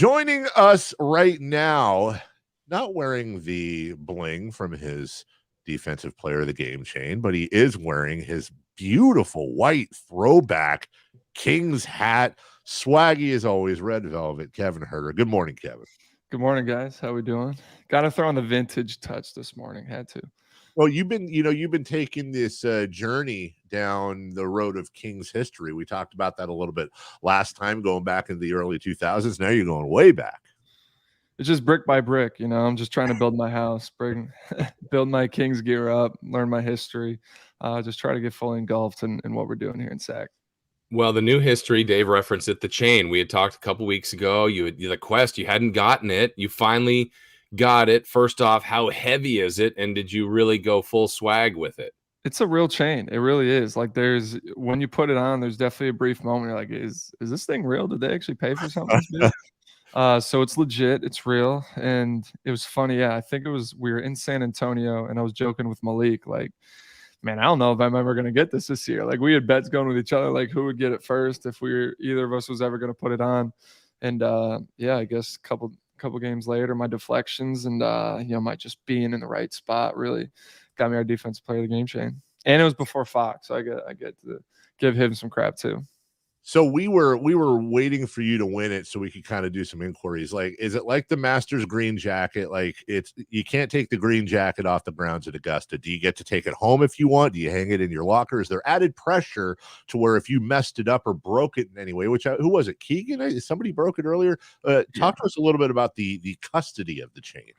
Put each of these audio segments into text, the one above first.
Joining us right now, not wearing the bling from his defensive player of the game chain, but he is wearing his beautiful white throwback Kings hat. Swaggy as always, red velvet, Kevin Huerter. Good morning, Kevin. Good morning, guys. How we doing? Got to throw on the vintage touch this morning. Had to. Well, you've been taking this journey down the road of Kings history. We talked about that a little bit last time, going back into the early 2000s. Now you're going way back. It's just brick by brick, I'm just trying to build my house, build my Kings gear up, learn my history, just try to get fully engulfed in what we're doing here in Sac. Well, the new history, Dave referenced it, the chain. We had talked a couple weeks ago. The quest, you hadn't gotten it. You finally got it. First off, how heavy is it? And did you really go full swag with it? It's a real chain. It really is. Like when you put it on, there's definitely a brief moment. You're like, is this thing real? Did they actually pay for something this big? So it's legit. It's real. And it was funny. Yeah, I think we were in San Antonio and I was joking with Malik, like, man, I don't know if I'm ever going to get this year. Like we had bets going with each other, like who would get it first if either of us was ever going to put it on. And yeah, I guess a couple games later, my deflections and my just being in the right spot really got me our defensive player of the game chain. And it was before Fox, so I get to give him some crap too. So we were waiting for you to win it so we could kind of do some inquiries. Like, is it like the Masters green jacket? Like you can't take the green jacket off the grounds at Augusta. Do you get to take it home if you want? Do you hang it in your locker? Is there added pressure to where if you messed it up or broke it in any way, who was it? Keegan? Somebody broke it earlier. Talk to us a little bit about the custody of the chain.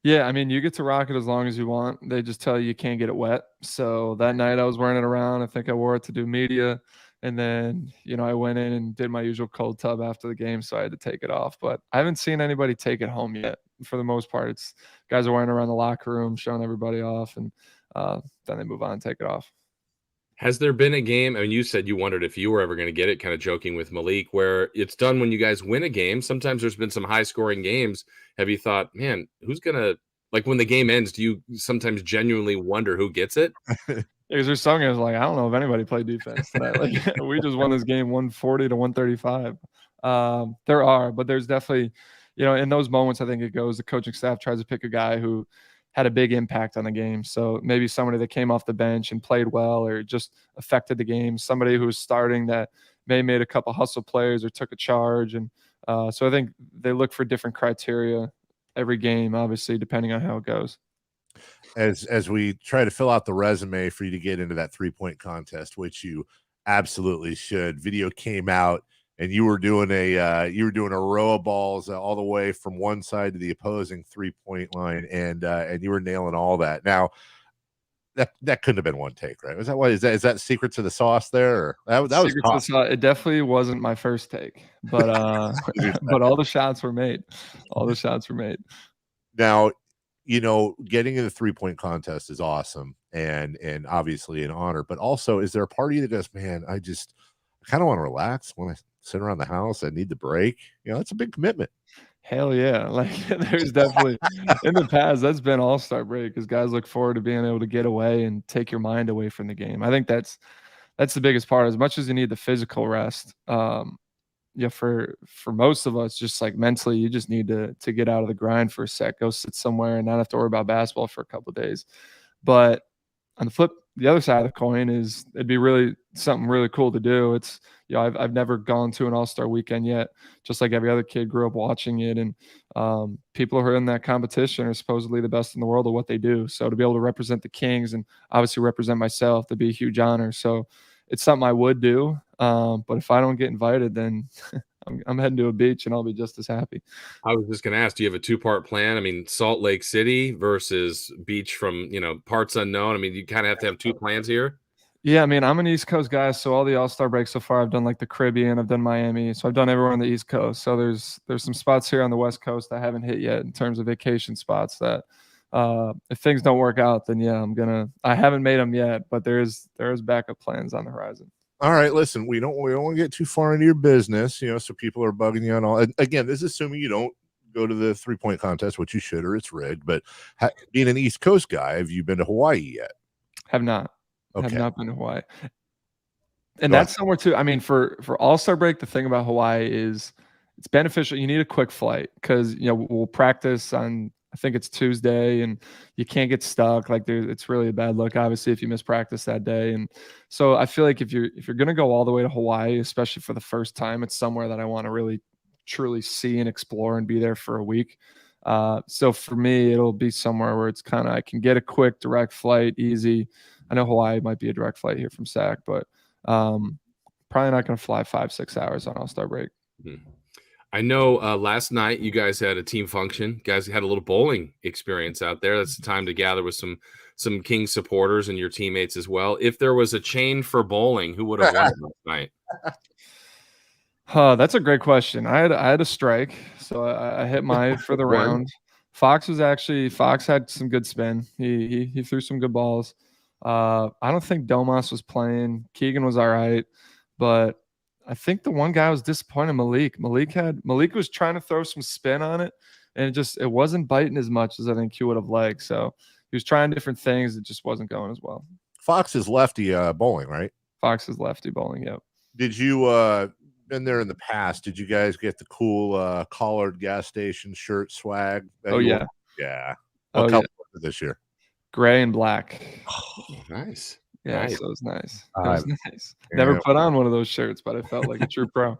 Yeah, I mean, you get to rock it as long as you want. They just tell you can't get it wet. So that night I was wearing it around. I think I wore it to do media. And then, I went in and did my usual cold tub after the game, so I had to take it off. But I haven't seen anybody take it home yet. For the most part, it's guys are wearing it around the locker room, showing everybody off, and then they move on and take it off. Has there been a game, I mean, you said you wondered if you were ever going to get it, kind of joking with Malik, where it's done when you guys win a game? Sometimes there's been some high-scoring games. Have you thought, man, who's going to, like when the game ends, do you sometimes genuinely wonder who gets it? Because there's some games like, I don't know if anybody played defense tonight. Like we just won this game 140 to 135. There are, but there's definitely, in those moments, I think it goes, the coaching staff tries to pick a guy who had a big impact on the game. So maybe somebody that came off the bench and played well or just affected the game, somebody who was starting that may made a couple hustle plays or took a charge. And so I think they look for different criteria every game, obviously, depending on how it goes. As we try to fill out the resume for you to get into that 3-point contest, which you absolutely should. Video came out and you were doing a row of balls all the way from one side to the opposing 3-point line, and you were nailing all that. Now that couldn't have been one take, right? Is that secret to the sauce there? Or that was tough. It definitely wasn't my first take, but but all the shots were made. All the shots were made. Now, getting in the 3-point contest is awesome and obviously an honor, but also, is there a part of you that goes, man, I kind of want to relax when I sit around the house? I need the break. It's a big commitment. Hell yeah. Like there's definitely in the past, that's been all-star break because guys look forward to being able to get away and take your mind away from the game. I think that's the biggest part. As much as you need the physical rest, for most of us, just like mentally, you just need to get out of the grind for a sec, go sit somewhere and not have to worry about basketball for a couple of days. But on the other side of the coin is it'd be really something really cool to do. It's, I've never gone to an all-star weekend yet, just like every other kid grew up watching it. And people who are in that competition are supposedly the best in the world at what they do. So to be able to represent the Kings and obviously represent myself, that'd be a huge honor. So it's something I would do. But if I don't get invited, then I'm heading to a beach and I'll be just as happy. I was just going to ask, do you have a 2-part plan? I mean, Salt Lake City versus beach from, parts unknown. I mean, you kind of have to have 2 plans here. Yeah, I mean, I'm an East Coast guy, so all the All-Star breaks so far, I've done like the Caribbean, I've done Miami, so I've done everywhere on the East Coast. So there's some spots here on the West Coast I haven't hit yet in terms of vacation spots that if things don't work out, then yeah, I haven't made them yet, but there is backup plans on the horizon. All right, listen, we don't want to get too far into your business, so people are bugging you on all. And again, this is assuming you don't go to the 3-point contest, which you should, or it's rigged. But being an East Coast guy, have you been to Hawaii yet? Have not. Okay. Have not been to Hawaii. And that's somewhere too. I mean, for All-Star break, the thing about Hawaii is it's beneficial. You need a quick flight because we'll practice on, I think it's Tuesday, and you can't get stuck. Like it's really a bad look, obviously, if you miss practice that day. And so I feel like if you're gonna go all the way to Hawaii, especially for the first time, it's somewhere that I want to really truly see and explore and be there for a week. So for me, it'll be somewhere where it's kind of I can get a quick direct flight, easy. I know Hawaii might be a direct flight here from Sac, but probably not going to fly 5-6 hours on All-Star break. Mm-hmm. I know last night you guys had a team function. You guys had a little bowling experience out there. That's the time to gather with some Kings supporters and your teammates as well. If there was a chain for bowling, who would have won last night? That's a great question. I had a strike, so I hit mine for the round. Fox had some good spin. He threw some good balls. I don't think Domas was playing. Keegan was all right, but I think the one guy was disappointed. Malik was trying to throw some spin on it, and it wasn't biting as much as I think he would have liked. So he was trying different things. It just wasn't going as well. Fox is lefty bowling, right? Fox is lefty bowling. Yep. Did you been there in the past? Did you guys get the cool collared gas station shirt swag? Yeah. Yeah. What color was it this year? Gray and black. Oh, nice. Yeah, nice. So it was nice. It was nice. Never put on one of those shirts, but I felt like a true pro.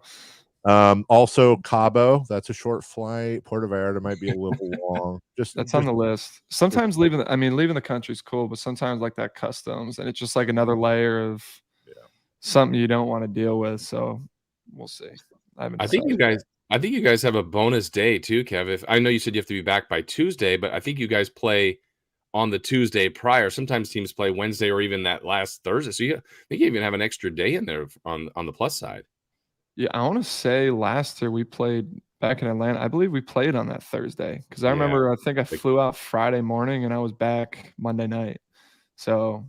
Also Cabo, that's a short flight. Puerto Vallarta might be a little long. That's on the list. Sometimes leaving the country is cool, but sometimes like that customs, and it's just like another layer of something you don't want to deal with. So we'll see. I think you guys have a bonus day too, Kev. I know you said you have to be back by Tuesday, but I think you guys play on the Tuesday prior. Sometimes teams play Wednesday or even that last Thursday. So I think you even have an extra day in there on the plus side. Yeah, I want to say last year we played back in Atlanta. I believe we played on that Thursday because I remember I think I flew out Friday morning and I was back Monday night. So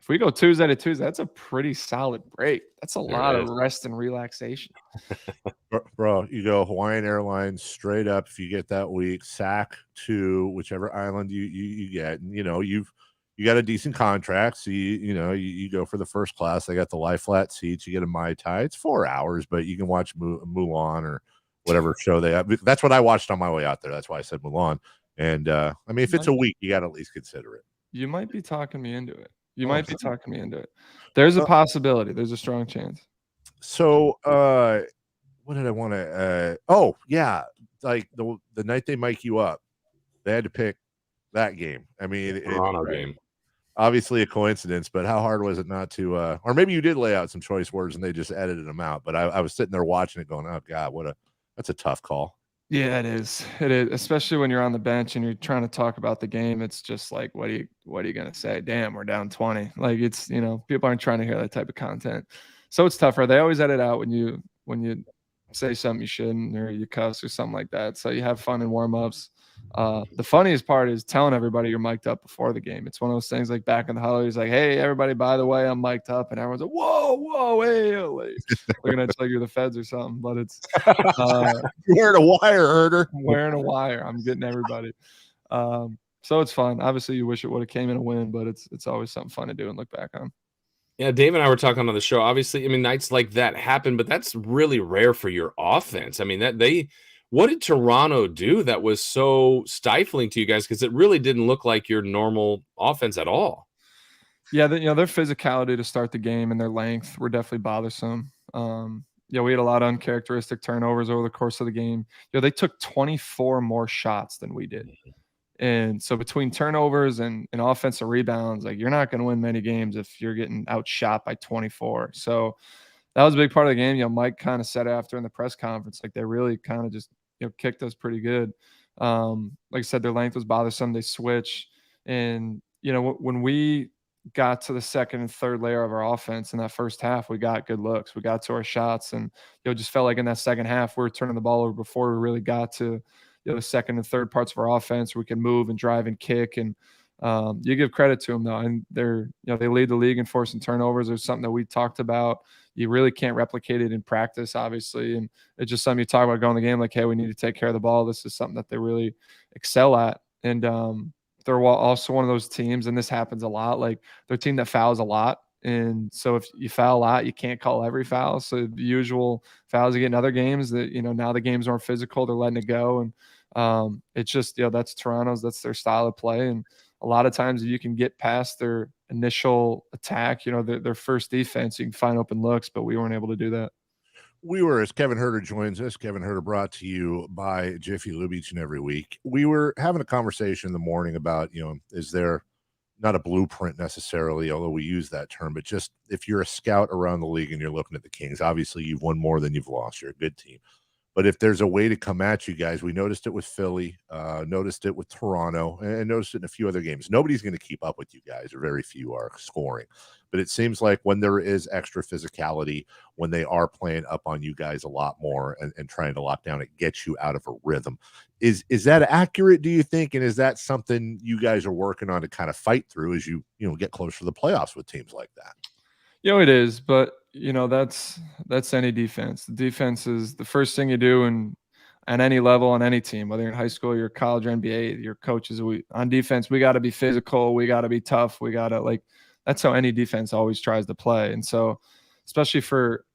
if we go Tuesday to Tuesday, that's a pretty solid break. That's a lot of rest and relaxation. Bro, you go Hawaiian Airlines straight up if you get that week, Sac to whichever island you get. And, you got a decent contract. So you go for the first class. They got the lie flat seats. You get a Mai Tai. It's 4 hours, but you can watch Mulan or whatever show they have. That's what I watched on my way out there. That's why I said Mulan. And if it's a week, you got to at least consider it. You might be talking me into it. There's a possibility. There's a strong chance. So, what did I want to? Like the night they mic you up, they had to pick that game. I mean, Toronto game. Obviously a coincidence, but how hard was it not to? Or maybe you did lay out some choice words and they just edited them out. But I was sitting there watching it, going, "Oh God, that's a tough call." Yeah, it is. It is, especially when you're on the bench and you're trying to talk about the game. It's just like, what are you gonna say? Damn, we're down 20. Like it's people aren't trying to hear that type of content, so it's tougher. They always edit out when you say something you shouldn't or you cuss or something like that. So you have fun in warm-ups. The funniest part is telling everybody you're mic'd up before the game. It's one of those things like back in the holidays, like, hey, everybody, by the way, I'm mic'd up. And everyone's like, whoa, hey, like, looking at you like you're the feds or something. But it's you're wearing a wire, Huerter. I'm wearing a wire. I'm getting everybody. So it's fun. Obviously, you wish it would have came in a win, but it's always something fun to do and look back on. Yeah, Dave and I were talking on the show. Obviously, I mean, nights like that happen, but that's really rare for your offense. I mean, what did Toronto do that was so stifling to you guys? Because it really didn't look like your normal offense at all. Yeah, their physicality to start the game and their length were definitely bothersome. We had a lot of uncharacteristic turnovers over the course of the game. They took 24 more shots than we did. And so between turnovers and offensive rebounds, like you're not going to win many games if you're getting outshot by 24. So that was a big part of the game. Mike kind of said after in the press conference, like they really kind of just kicked us pretty good. Like I said, their length was bothersome. They switch, and when we got to the second and third layer of our offense in that first half, we got good looks. We got to our shots, and just felt like in that second half we were turning the ball over before we really got to the second and third parts of our offense where we can move and drive and kick. And you give credit to them though, and they lead the league in forcing turnovers. There's something that we talked about. You really can't replicate it in practice, obviously, and it's just something you talk about going the game like, hey, we need to take care of the ball. This is something that they really excel at, and they're also one of those teams, and this happens a lot. Like they're a team that fouls a lot, And so if you foul a lot, you can't call every foul. So the usual fouls you get in other games that, now the game's more physical, they're letting it go. And it's just, that's Toronto's, that's their style of play. And a lot of times if you can get past their initial attack, their first defense, you can find open looks, but we weren't able to do that. As Kevin Huerter joins us, Kevin Huerter brought to you by Jiffy Lube each and every week. We were having a conversation in the morning about, is there not a blueprint necessarily, although we use that term, but just if you're a scout around the league and you're looking at the Kings, obviously you've won more than you've lost. You're a good team. But if there's a way to come at you guys, we noticed it with Philly, noticed it with Toronto, and noticed it in a few other games. Nobody's going to keep up with you guys, or very few are scoring. But it seems like when there is extra physicality, when they are playing up on you guys a lot more and trying to lock down, it gets you out of a rhythm. Is that accurate, do you think? And is that something you guys are working on to kind of fight through as you get closer to the playoffs with teams like that? It is, but that's any defense. The defense is the first thing you do, and at any level, on any team, whether you're in high school, you're college, or NBA, your coaches. On defense, we got to be physical, we got to be tough, we got to that's how any defense always tries to play. And so, especially for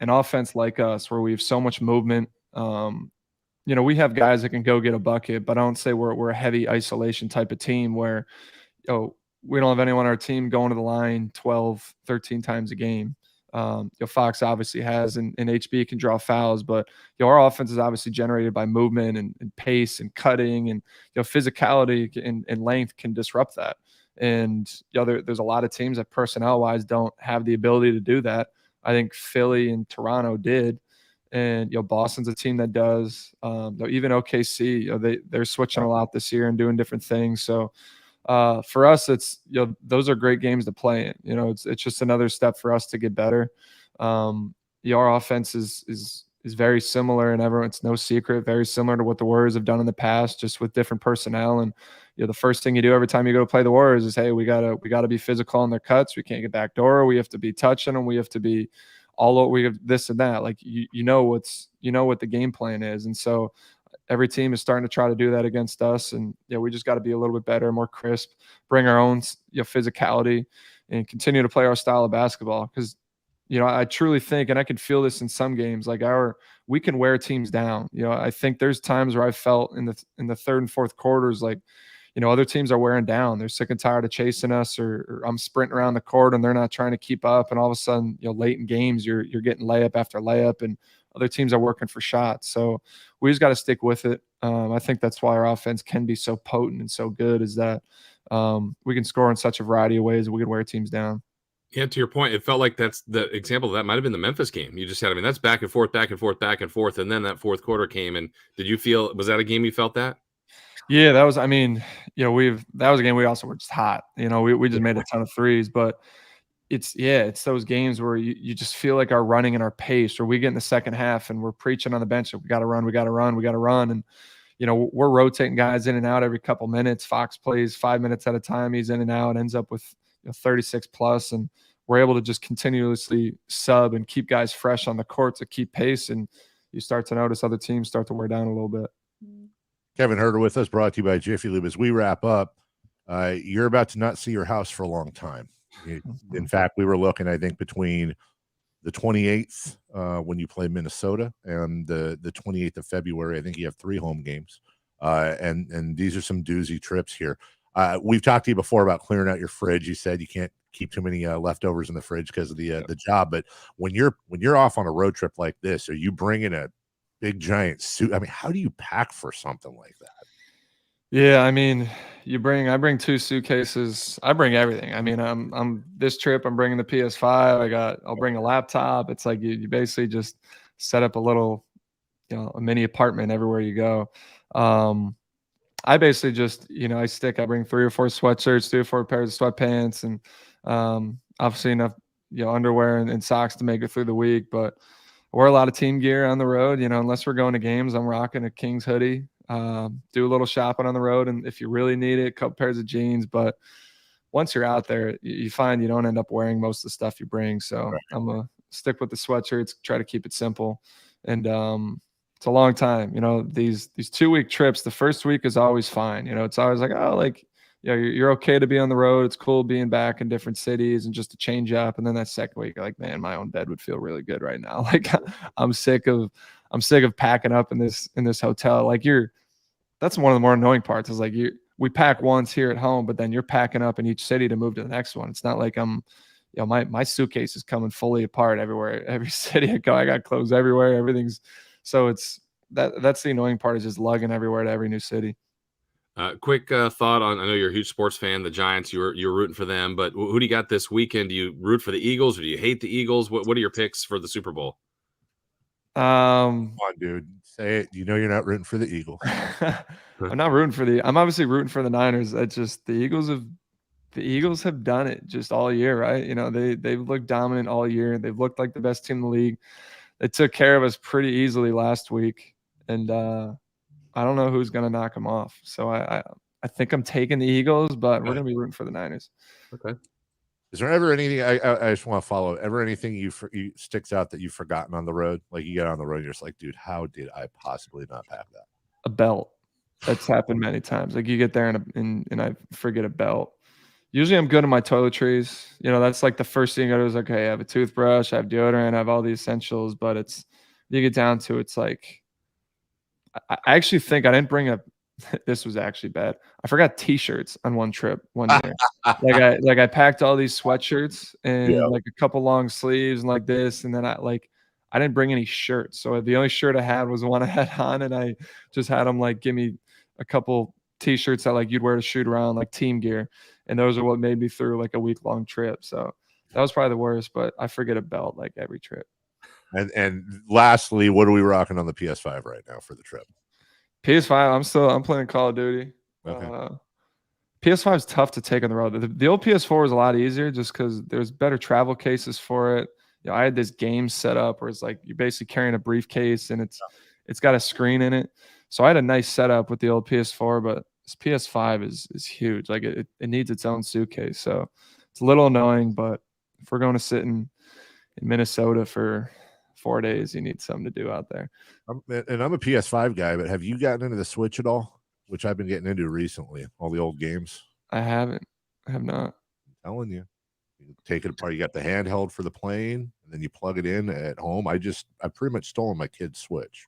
an offense like us, where we have so much movement, we have guys that can go get a bucket, but I don't say we're a heavy isolation type of team where, we don't have anyone on our team going to the line 12, 13 times a game. Fox obviously has, and HB can draw fouls, but our offense is obviously generated by movement and pace and cutting, and physicality and length can disrupt that. And there's a lot of teams that personnel-wise don't have the ability to do that. I think Philly and Toronto did, and Boston's a team that does. Even OKC, they're switching a lot this year and doing different things. So for us, it's those are great games to play in. It's just another step for us to get better. Our offense is very similar, and it's no secret, very similar to what the Warriors have done in the past, just with different personnel. And the first thing you do every time you go to play the Warriors is, hey, we gotta be physical on their cuts. We can't get backdoor. We have to be touching them. We have to be we have this and that. What the game plan is, and so every team is starting to try to do that against us. And we just got to be a little bit better, more crisp, bring our own physicality, and continue to play our style of basketball. Because I truly think, and I can feel this in some games, we can wear teams down. I think there's times where I felt in the third and fourth quarters, other teams are wearing down. They're sick and tired of chasing us, or I'm sprinting around the court and they're not trying to keep up. And all of a sudden, late in games, you're getting layup after layup, and other teams are working for shots. So we just got to stick with it. I think that's why our offense can be so potent and so good, is that we can score in such a variety of ways. We can wear teams down. Yeah, to your point, it felt like that's the example of that might have been the Memphis game. You just had, that's back and forth, back and forth, back and forth. And then that fourth quarter came. And was that a game you felt that? Yeah, that was, that was a game we also were just hot. We just made a ton of threes, but it's those games where you just feel like our running and our pace, or we get in the second half and we're preaching on the bench, we got to run. And, we're rotating guys in and out every couple minutes. Fox plays 5 minutes at a time. He's in and out, ends up with 36 plus. And we're able to just continuously sub and keep guys fresh on the court to keep pace. And you start to notice other teams start to wear down a little bit. Kevin Huerter with us, brought to you by Jiffy Lube. As we wrap up, you're about to not see your house for a long time. In fact, we were looking, I think, between the 28th when you play Minnesota and the 28th of February. I think you have 3 home games, and these are some doozy trips here. We've talked to you before about clearing out your fridge. You said you can't keep too many leftovers in the fridge because of the job. But when you're off on a road trip like this, are you bringing a big giant suit? How do you pack for something like that? Yeah, I bring 2 suitcases. I bring everything. I'm this trip, I'm bringing the PS5. I'll bring a laptop. It's like you basically just set up a little, a mini apartment everywhere you go. I basically just, I bring 3 or 4 sweatshirts, 3 or 4 pairs of sweatpants, and obviously enough, underwear and socks to make it through the week. But I wear a lot of team gear on the road. Unless we're going to games, I'm rocking a Kings hoodie. Do a little shopping on the road, and if you really need it, a couple pairs of jeans. But once you're out there, you find you don't end up wearing most of the stuff you bring. So right. I'm gonna stick with the sweatshirts, try to keep it simple. And it's a long time. These 2-week trips, the first week is always fine. It's always like, you're okay to be on the road. It's cool being back in different cities and just to change up. And then that second week, you're like, man, my own bed would feel really good right now. Like I'm sick of packing up in this hotel. Like that's one of the more annoying parts is like we pack once here at home, but then you're packing up in each city to move to the next one. It's not like my suitcase is coming fully apart everywhere. Every city I go, I got clothes everywhere. Everything's so that's the annoying part is just lugging everywhere to every new city. Quick thought on, I know you're a huge sports fan, the Giants, you're rooting for them, but who do you got this weekend? Do you root for the Eagles or do you hate the Eagles? What are your picks for the Super Bowl? Come on, dude. Say it. You know you're not rooting for the Eagles. I'm not rooting for I'm obviously rooting for the Niners. It's just the Eagles have done it just all year, right? You know, they've looked dominant all year. They've looked like the best team in the league. They took care of us pretty easily last week. And I don't know who's going to knock them off. So I think I'm taking the Eagles, but we're going to be rooting for the Niners. Okay. Is there ever anything I just want to follow? Ever anything you sticks out that you've forgotten on the road? Like you get on the road, you're just like, dude, how did I possibly not pack that? A belt. That's happened many times. Like you get there and I forget a belt. Usually I'm good at my toiletries. You know, that's like the first thing I do is okay, I have a toothbrush, I have deodorant, I have all the essentials, but you get down to it's like I actually think I didn't bring this was actually bad. I forgot t-shirts on one trip one year. I packed all these sweatshirts and like a couple long sleeves and like this, and then I didn't bring any shirts. So the only shirt I had was the one I had on, and I just had them like give me a couple t-shirts that like you'd wear to shoot around, like team gear. And those are what made me through like a week-long trip. So that was probably the worst, but I forget a belt like every trip. And lastly, what are we rocking on the PS5 right now for the trip? PS5, I'm playing Call of Duty. Okay. PS5 is tough to take on the road. The old PS4 is a lot easier just because there's better travel cases for it. You know, I had this game set up where it's like you're basically carrying a briefcase and it's got a screen in it. So I had a nice setup with the old PS4, but this PS5 is huge. Like it needs its own suitcase. So it's a little annoying, but if we're going to sit in Minnesota for 4 days, you need something to do out there. I'm a PS5 guy, but have you gotten into the Switch at all? Which I've been getting into recently, all the old games. I haven't. I have not. I'm telling you. You take it apart. You got the handheld for the playing, and then you plug it in at home. I pretty much stolen my kid's Switch.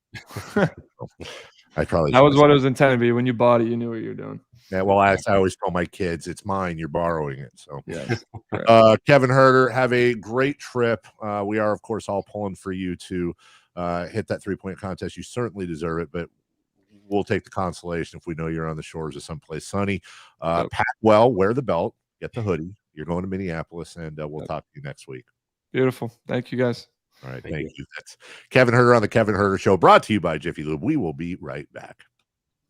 I probably that was what it was intended to be. When you bought it, you knew what you were doing. Yeah, well, I always tell my kids, it's mine. You're borrowing it. So, yes. Kevin Huerter, have a great trip. We are, of course, all pulling for you to hit that 3-point contest. You certainly deserve it, but we'll take the consolation if we know you're on the shores of someplace sunny. Pack well, wear the belt, get the hoodie. You're going to Minneapolis, and we'll talk to you next week. Beautiful. Thank you, guys. All right. Thank you. That's Kevin Huerter on the Kevin Huerter Show, brought to you by Jiffy Lube. We will be right back.